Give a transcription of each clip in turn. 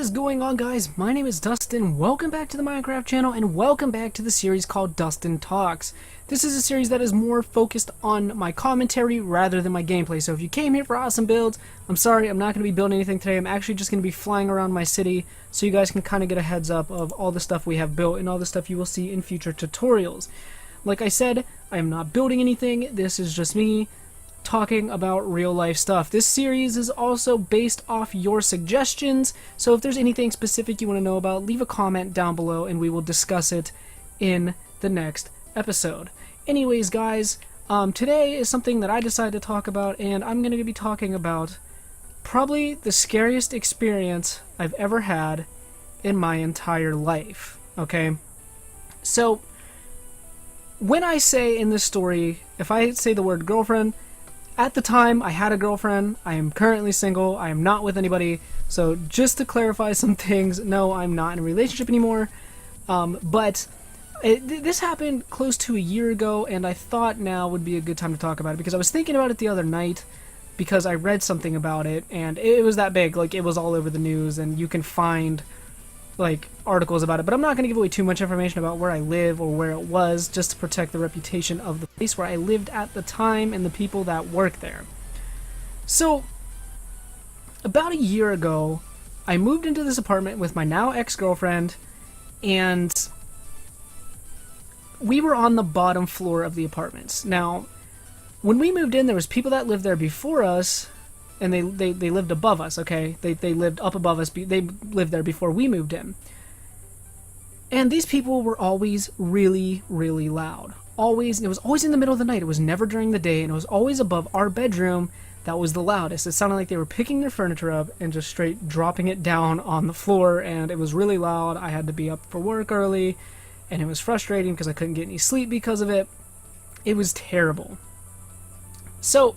is going on, guys? My name is Dustin. Welcome back to the Minecraft channel, and welcome back to the series called Dustin Talks. This is a series that is more focused on my commentary rather than my gameplay. So if you came here for awesome builds, I'm sorry, I'm not going to be building anything today. I'm actually just going to be flying around my city so you guys can kind of get a heads up of all the stuff we have built and all the stuff you will see in future tutorials. Like I said, I am not building anything. This is just me talking about real life stuff. This series is also based off your suggestions, so if there's anything specific you want to know about, leave a comment down below and we will discuss it in the next episode. Anyways, guys, today is something that I decided to talk about, and I'm going to be talking about probably the scariest experience I've ever had in my entire life. Okay? So, when I say in this story, if I say the word girlfriend, at the time, I had a girlfriend. I am currently single. I am not with anybody. So just to clarify some things, no, I'm not in a relationship anymore. This happened close to a year ago, and I thought now would be a good time to talk about it because I was thinking about it the other night because I read something about it, and it was that big. Like, it was all over the news, and you can find like articles about it, but I'm not going to give away too much information about where I live or where it was, just to protect the reputation of the place where I lived at the time and the people that work there. So, about a year ago, I moved into this apartment with my now ex-girlfriend, and we were on the bottom floor of the apartments. Now, when we moved in, there was people that lived there before us, and they lived above us, okay? They lived up above us. They lived there before we moved in. And these people were always really, really loud. Always. It was always in the middle of the night. It was never during the day, and it was always above our bedroom that was the loudest. It sounded like they were picking their furniture up and just straight dropping it down on the floor, and it was really loud. I had to be up for work early, and it was frustrating because I couldn't get any sleep because of it. It was terrible. So,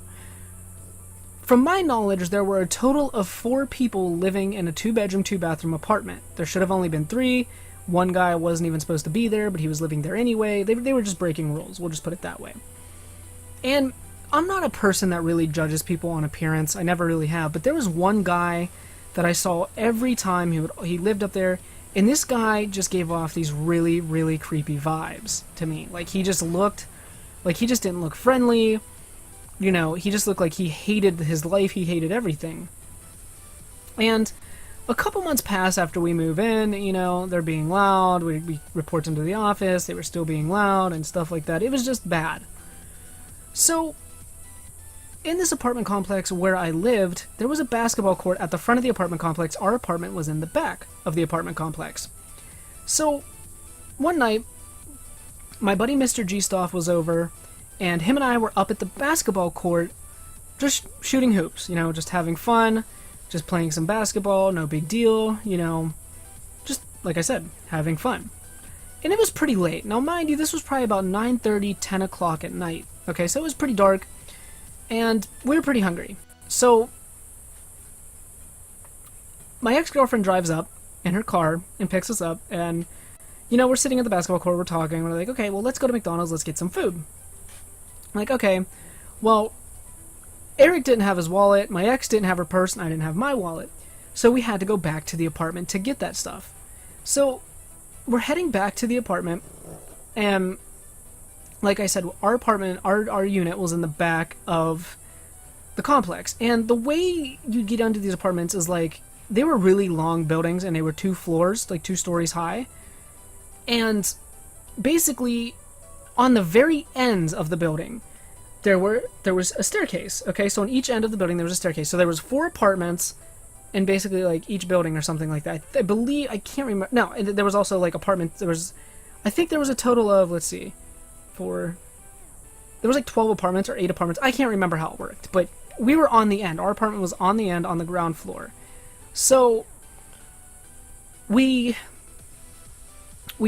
from my knowledge, there were a total of 4 people living in a 2-bedroom, 2-bathroom apartment. There should have only been 3. One guy wasn't even supposed to be there, but he was living there anyway. They were just breaking rules. We'll just put it that way. And I'm not a person that really judges people on appearance. I never really have. But there was one guy that I saw every time he lived up there, and this guy just gave off these really, really creepy vibes to me. Like, he just didn't look friendly. You know, he just looked like he hated his life, he hated everything. And a couple months pass after we move in, you know, they're being loud, we report them to the office, they were still being loud and stuff like that. It was just bad. So, in this apartment complex where I lived, there was a basketball court at the front of the apartment complex. Our apartment was in the back of the apartment complex. So, one night, my buddy Mr. G-Stoff was over, and him and I were up at the basketball court just shooting hoops, you know, just having fun, just playing some basketball, no big deal, you know, just, like I said, having fun. And it was pretty late. Now, mind you, this was probably about 9:30, 10 o'clock at night. Okay, so it was pretty dark, and we were pretty hungry. So, my ex-girlfriend drives up in her car and picks us up, and, you know, we're sitting at the basketball court, we're talking, we're like, okay, well, let's go to McDonald's, let's get some food. Like, okay, well, Eric didn't have his wallet, my ex didn't have her purse, and I didn't have my wallet. So we had to go back to the apartment to get that stuff. So we're heading back to the apartment, and like I said, our apartment, our unit was in the back of the complex. And the way you get onto these apartments is like, they were really long buildings, and they were 2 floors, like 2 stories high. And basically, on the very ends of the building, there was a staircase. Okay, so on each end of the building there was a staircase. So there was 4 apartments, in basically like each building or something like that. I believe, I can't remember. No, and there was also like apartments. I think there was a total of, let's see, 4. There was like 12 apartments or 8 apartments. I can't remember how it worked, but we were on the end. Our apartment was on the end, on the ground floor. So we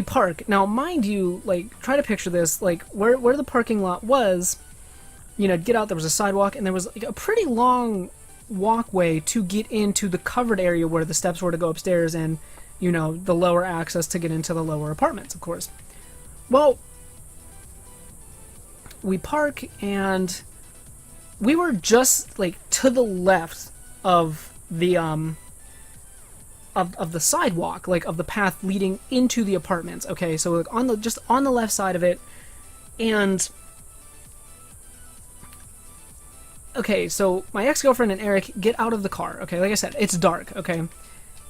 park. Now, mind you, like, try to picture this, like, where the parking lot was, you know, get out, there was a sidewalk, and there was, like, a pretty long walkway to get into the covered area where the steps were to go upstairs and, you know, the lower access to get into the lower apartments, of course. Well, we park, and we were just, like, to the left of the of the sidewalk, like of the path leading into the apartments. Okay, so like on the just on the left side of it, and okay, so my ex-girlfriend and Eric get out of the car. Okay, like I said, it's dark. Okay,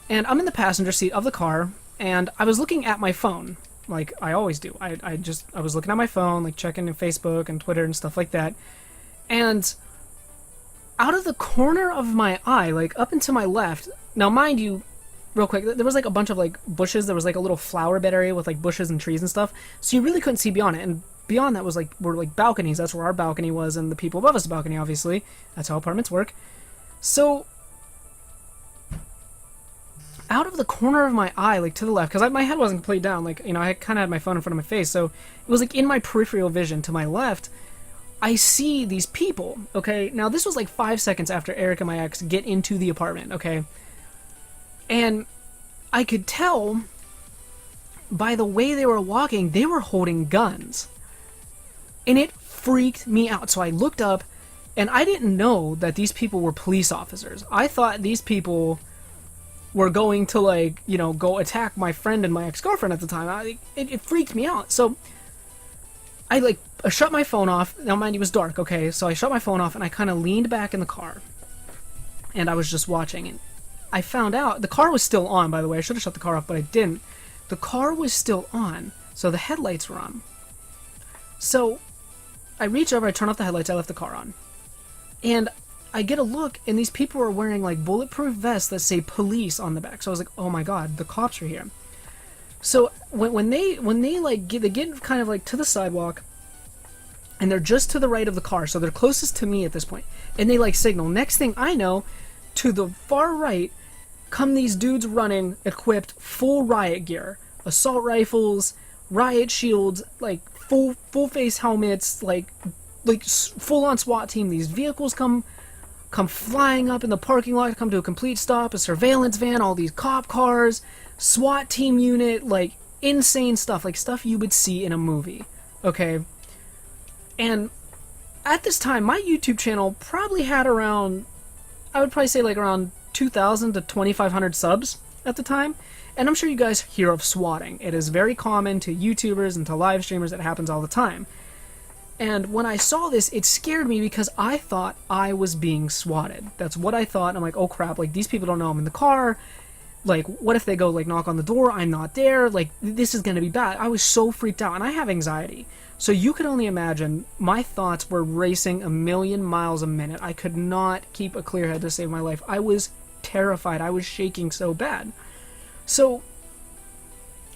and I'm in the passenger seat of the car, and I was looking at my phone, like I always do. I was looking at my phone, like checking Facebook and Twitter and stuff like that, and out of the corner of my eye, like up and to my left. Now, mind you, real quick, there was like a bunch of like bushes. There was like a little flower bed area with like bushes and trees and stuff, so you really couldn't see beyond it. And beyond that was like were like balconies. That's where our balcony was, and the people above us balcony. Obviously, that's how apartments work. So out of the corner of my eye, like to the left, because my head wasn't completely down. Like, you know, I kind of had my phone in front of my face, so it was like in my peripheral vision to my left. I see these people. Okay, now this was like 5 seconds after Eric and my ex get into the apartment. Okay. And I could tell by the way they were walking, they were holding guns. And it freaked me out. So I looked up, and I didn't know that these people were police officers. I thought these people were going to, like, you know, go attack my friend and my ex-girlfriend at the time. It freaked me out. So I, like, shut my phone off. Now, mind you, it was dark, okay? So I shut my phone off, and I kind of leaned back in the car. And I was just watching it. I found out, the car was still on, by the way. I should have shut the car off, but I didn't. The car was still on, so the headlights were on. So I reach over, I turn off the headlights, I left the car on. And I get a look, and these people are wearing like bulletproof vests that say police on the back. So I was like, oh my god, the cops are here. So when they like they get kind of like to the sidewalk, and they're just to the right of the car, so they're closest to me at this point. And they like signal. Next thing I know, to the far right come these dudes running, equipped, full riot gear, assault rifles, riot shields, like full face helmets, like full on SWAT team. These vehicles come flying up in the parking lot, come to a complete stop, a surveillance van, all these cop cars, SWAT team unit, like insane stuff, like stuff you would see in a movie. Okay, and at this time, my YouTube channel probably had around, I would probably say like around 2,000 to 2,500 subs at the time. And I'm sure you guys hear of swatting. It is very common to YouTubers and to live streamers. It happens all the time. And when I saw this, it scared me because I thought I was being swatted. That's what I thought. I'm like, oh crap, like these people don't know I'm in the car. Like, what if they go like knock on the door? I'm not there. Like, this is going to be bad. I was so freaked out, and I have anxiety. So you could only imagine, my thoughts were racing a million miles a minute. I could not keep a clear head to save my life. I was terrified. I was shaking so bad. So,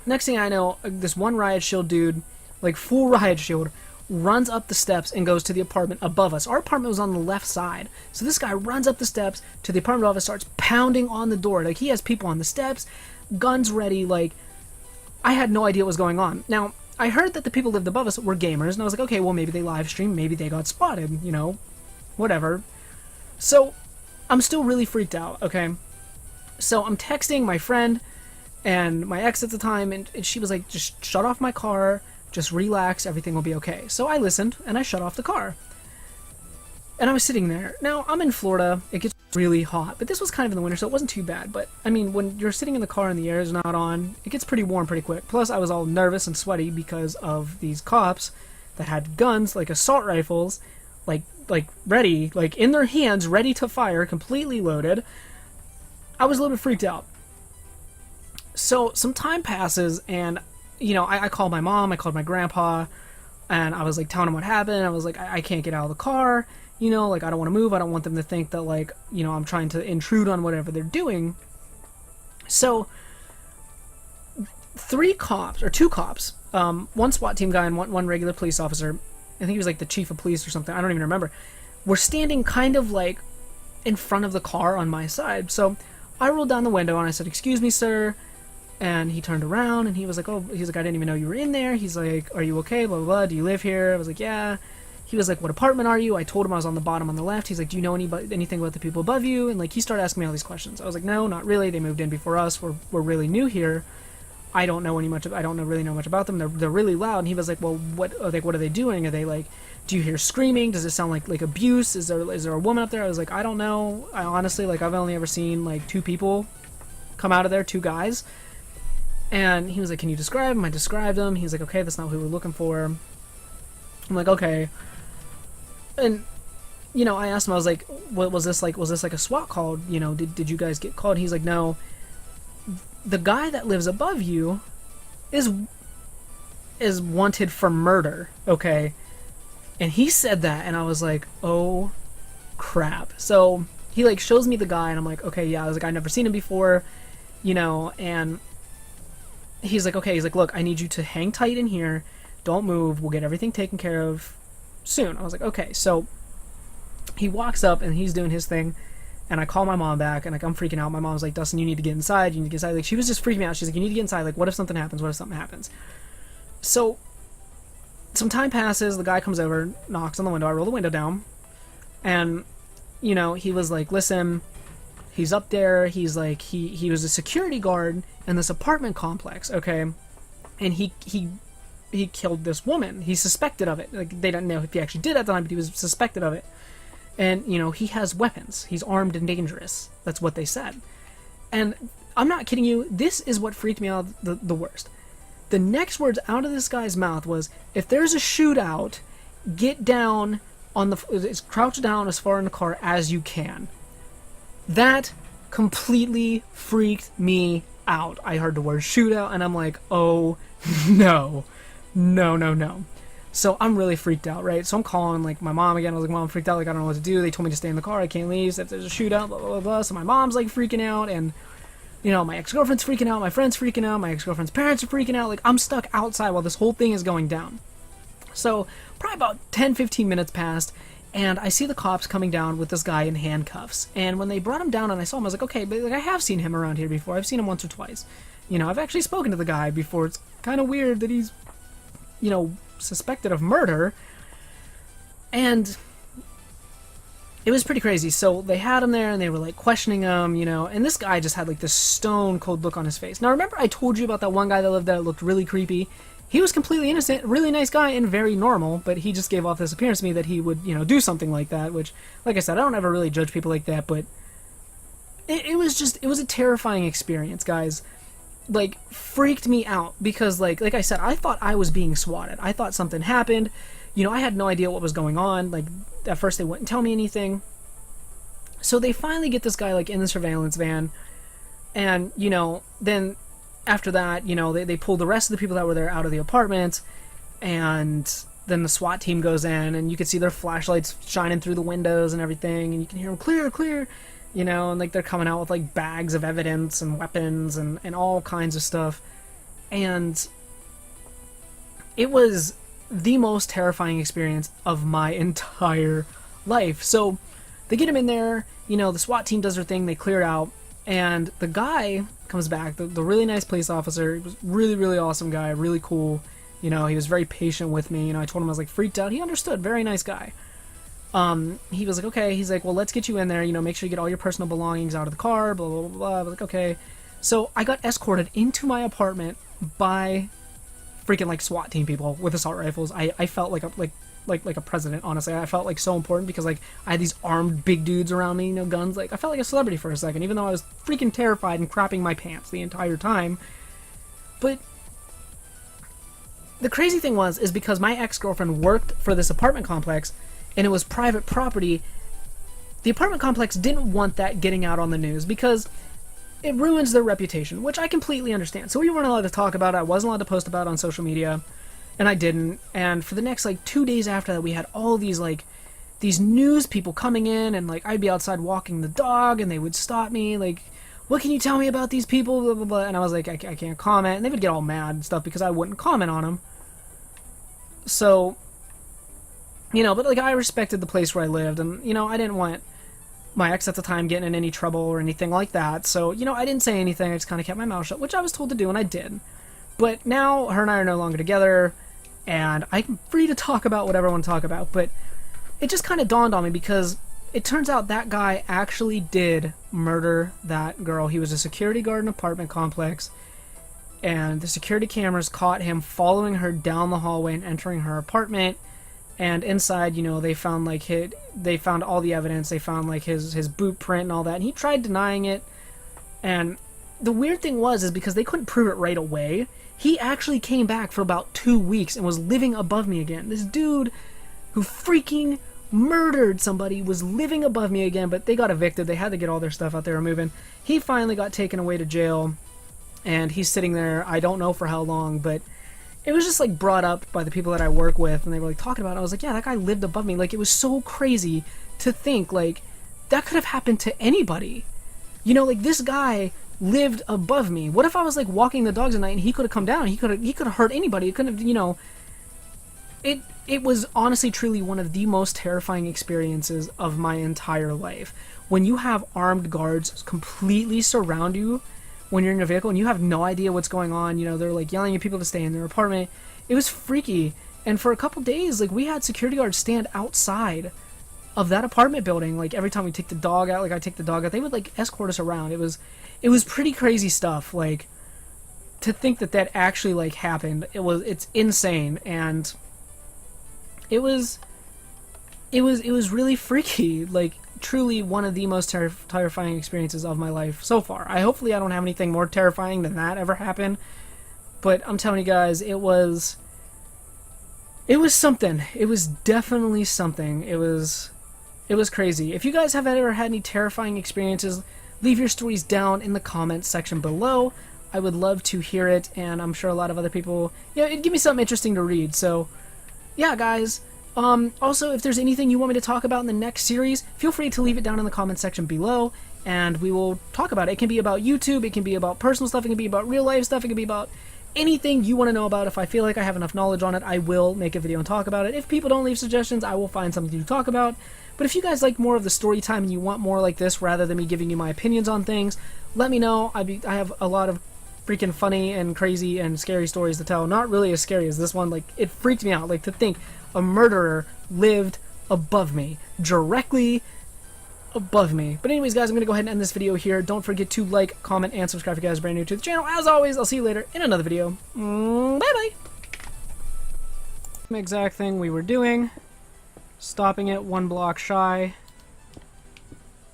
next thing I know, this one riot shield dude, like full riot shield, runs up the steps and goes to the apartment above us. Our apartment was on the left side. So this guy runs up the steps to the apartment above us, starts pounding on the door. Like, he has people on the steps, guns ready. Like, I had no idea what was going on. Now, I heard that the people who lived above us were gamers, and I was like, okay, well, maybe they live streamed, maybe they got spotted, you know, whatever. So, I'm still really freaked out, okay? So, I'm texting my friend and my ex at the time, and she was like, just shut off my car, just relax, everything will be okay. So, I listened, and I shut off the car. And I was sitting there. Now, I'm in Florida, it gets really hot, but this was kind of in the winter, so it wasn't too bad. But I mean, when you're sitting in the car and the air is not on, it gets pretty warm pretty quick. Plus, I was all nervous and sweaty because of these cops that had guns, like assault rifles, like ready, like in their hands, ready to fire, completely loaded. I was a little bit freaked out. So some time passes, and you know, I called my mom, I called my grandpa, and I was like telling them what happened. I was like, I can't get out of the car. You know, like, I don't want to move. I don't want them to think that, like, you know, I'm trying to intrude on whatever they're doing. So, two cops, one SWAT team guy and one regular police officer, I think he was, like, the chief of police or something, I don't even remember, were standing kind of, like, in front of the car on my side. So, I rolled down the window and I said, excuse me, sir, and he turned around and he was like, I didn't even know you were in there. He's like, are you okay, blah, blah, blah, do you live here? I was like, yeah. He was like, what apartment are you? I told him I was on the bottom on the left. He's like, do you know anything about the people above you? And like, he started asking me all these questions. I was like, no, not really. They moved in before us. We're really new here. I don't really know much about them. They're really loud. And he was like, well, what are they doing? Are they like, do you hear screaming? Does it sound like abuse? Is there a woman up there? I was like, I don't know. I honestly, like, I've only ever seen like two people come out of there, 2 guys. And he was like, can you describe him? I described him. He's like, okay, that's not who we're looking for. I'm like, okay. And, you know, I asked him, I was like, what was this like? Was this like a SWAT call? You know, did you guys get called? He's like, no. The guy that lives above you is wanted for murder, okay? And he said that, and I was like, oh, crap. So he, like, shows me the guy, and I'm like, okay, yeah. I was like, I've never seen him before, you know, and he's like, okay, he's like, look, I need you to hang tight in here. Don't move. We'll get everything taken care of soon. I was like, okay. So he walks up, and he's doing his thing, and I call my mom back, and, like, I'm freaking out. My mom's like, Dustin, you need to get inside. You need to get inside. Like, she was just freaking me out. She's like, you need to get inside. Like, what if something happens? What if something happens? So some time passes. The guy comes over, knocks on the window. I roll the window down, and, you know, he was like, listen, he's up there. He's like, he was a security guard in this apartment complex, okay? And he killed this woman. He's suspected of it. Like, they don't know if he actually did at the time, but he was suspected of it. And, you know, he has weapons. He's armed and dangerous. That's what they said. And I'm not kidding you. This is what freaked me out the worst. The next words out of this guy's mouth was, if there's a shootout, get down on the... crouch down as far in the car as you can. That completely freaked me out. I heard the word shootout, and I'm like, oh, no. No. So I'm really freaked out, right? So I'm calling, like, my mom again. I was like, Mom, I'm freaked out. Like, I don't know what to do. They told me to stay in the car. I can't leave. So if there's a shootout, blah, blah, blah, blah. So my mom's, like, freaking out, and... you know, my ex-girlfriend's freaking out, my friend's freaking out, my ex-girlfriend's parents are freaking out. Like, I'm stuck outside while this whole thing is going down. So, probably about 10-15 minutes passed, and I see the cops coming down with this guy in handcuffs. And when they brought him down and I saw him, I was like, okay, but like, I have seen him around here before. I've seen him once or twice. You know, I've actually spoken to the guy before. It's kind of weird that he's, you know, suspected of murder. And... it was pretty crazy. So they had him there, and they were, like, questioning him, you know, and this guy just had, like, this stone-cold look on his face. Now, remember I told you about that one guy that lived there that looked really creepy? He was completely innocent, really nice guy, and very normal, but he just gave off this appearance to me that he would, you know, do something like that, which, like I said, I don't ever really judge people like that, but it was a terrifying experience, guys. Like, freaked me out, because, like I said, I thought I was being swatted. I thought something happened. You know, I had no idea what was going on. Like, at first they wouldn't tell me anything. So they finally get this guy, like, in the surveillance van. And, you know, then after that, you know, they pull the rest of the people that were there out of the apartment. And then the SWAT team goes in, and you can see their flashlights shining through the windows and everything. And you can hear them, clear, clear. You know, and, like, they're coming out with, like, bags of evidence and weapons and all kinds of stuff. And it was the most terrifying experience of my entire life. So they get him in there, you know, the SWAT team does their thing, they clear it out, and the guy comes back, the really nice police officer. He was really, really awesome guy, really cool. You know, he was very patient with me. You know, I told him I was, like, freaked out. He understood. Very nice guy. He was like, okay. He's like, well, let's get you in there. You know, make sure you get all your personal belongings out of the car, blah, blah, blah, blah. I was like, okay. So I got escorted into my apartment by freaking, like, SWAT team people with assault rifles. I felt like a president, honestly. I felt, like, so important because, like, I had these armed big dudes around me, you know, guns. Like, I felt like a celebrity for a second, even though I was freaking terrified and crapping my pants the entire time. But the crazy thing is because my ex-girlfriend worked for this apartment complex, and it was private property, the apartment complex didn't want that getting out on the news because it ruins their reputation, which I completely understand. So we weren't allowed to talk about it. I wasn't allowed to post about it on social media, and I didn't. And for the next, like, 2 days after that, we had all these, like, these news people coming in, and, like, I'd be outside walking the dog, and they would stop me, like, what can you tell me about these people, blah, blah, blah. And I was like, I can't comment. And they would get all mad and stuff because I wouldn't comment on them. So, you know, but, like, I respected the place where I lived, and, you know, I didn't want my ex at the time getting in any trouble or anything like that. So, you know, I didn't say anything. I just kind of kept my mouth shut, which I was told to do, and I did. But now her and I are no longer together, and I'm free to talk about whatever I want to talk about. But it just kind of dawned on me because it turns out that guy actually did murder that girl. He was a security guard in an apartment complex, and the security cameras caught him following her down the hallway and entering her apartment. And inside, you know, they found, like, they found all the evidence. They found, like, his boot print and all that. And he tried denying it. And the weird thing is because they couldn't prove it right away, he actually came back for about 2 weeks and was living above me again. This dude who freaking murdered somebody was living above me again, but they got evicted. They had to get all their stuff out there and moving. He finally got taken away to jail, and he's sitting there, I don't know for how long, but it was just like brought up by the people that I work with, and they were like talking about it. I was like, yeah, that guy lived above me. Like, it was so crazy to think, like, that could have happened to anybody. You know, like, this guy lived above me. What if I was like walking the dogs at night and he could have come down? He could have hurt anybody. It couldn't have, you know. It was honestly, truly one of the most terrifying experiences of my entire life. When you have armed guards completely surround you when you're in your vehicle and you have no idea what's going on, you know, they're like yelling at people to stay in their apartment. It was freaky. And for a couple days, like, we had security guards stand outside of that apartment building. Like, every time we take the dog out, like I take the dog out, they would like escort us around. It was pretty crazy stuff. Like, to think that actually like happened, it's insane. And it was really freaky. Like, truly one of the most terrifying experiences of my life so far. Hopefully I don't have anything more terrifying than that ever happen. But I'm telling you guys, it was something. It was definitely something. It was crazy. If you guys have ever had any terrifying experiences, leave your stories down in the comments section below. I would love to hear it, and I'm sure a lot of other people, you know, it'd give me something interesting to read. So yeah, guys. Also, if there's anything you want me to talk about in the next series, feel free to leave it down in the comment section below, and we will talk about it. It can be about YouTube, it can be about personal stuff, it can be about real life stuff, it can be about anything you want to know about. If I feel like I have enough knowledge on it, I will make a video and talk about it. If people don't leave suggestions, I will find something to talk about. But if you guys like more of the story time and you want more like this rather than me giving you my opinions on things, let me know. I have a lot of freaking funny and crazy and scary stories to tell. Not really as scary as this one. Like, it freaked me out. Like, to think a murderer lived above me, directly above me. But anyways, guys, I'm gonna go ahead and end this video here. Don't forget to like, comment, and subscribe if you guys are brand new to the channel. As always, I'll see you later in another video. Bye bye. Same exact thing we were doing, stopping it 1 block shy,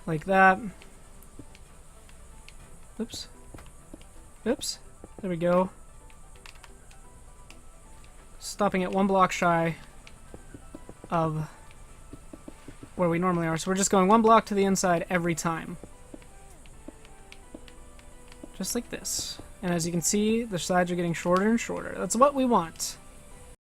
like that. Oops. Oops. There we go. Stopping at 1 block shy of where we normally are. So we're just going 1 block to the inside every time. Just like this. And as you can see, the sides are getting shorter and shorter. That's what we want.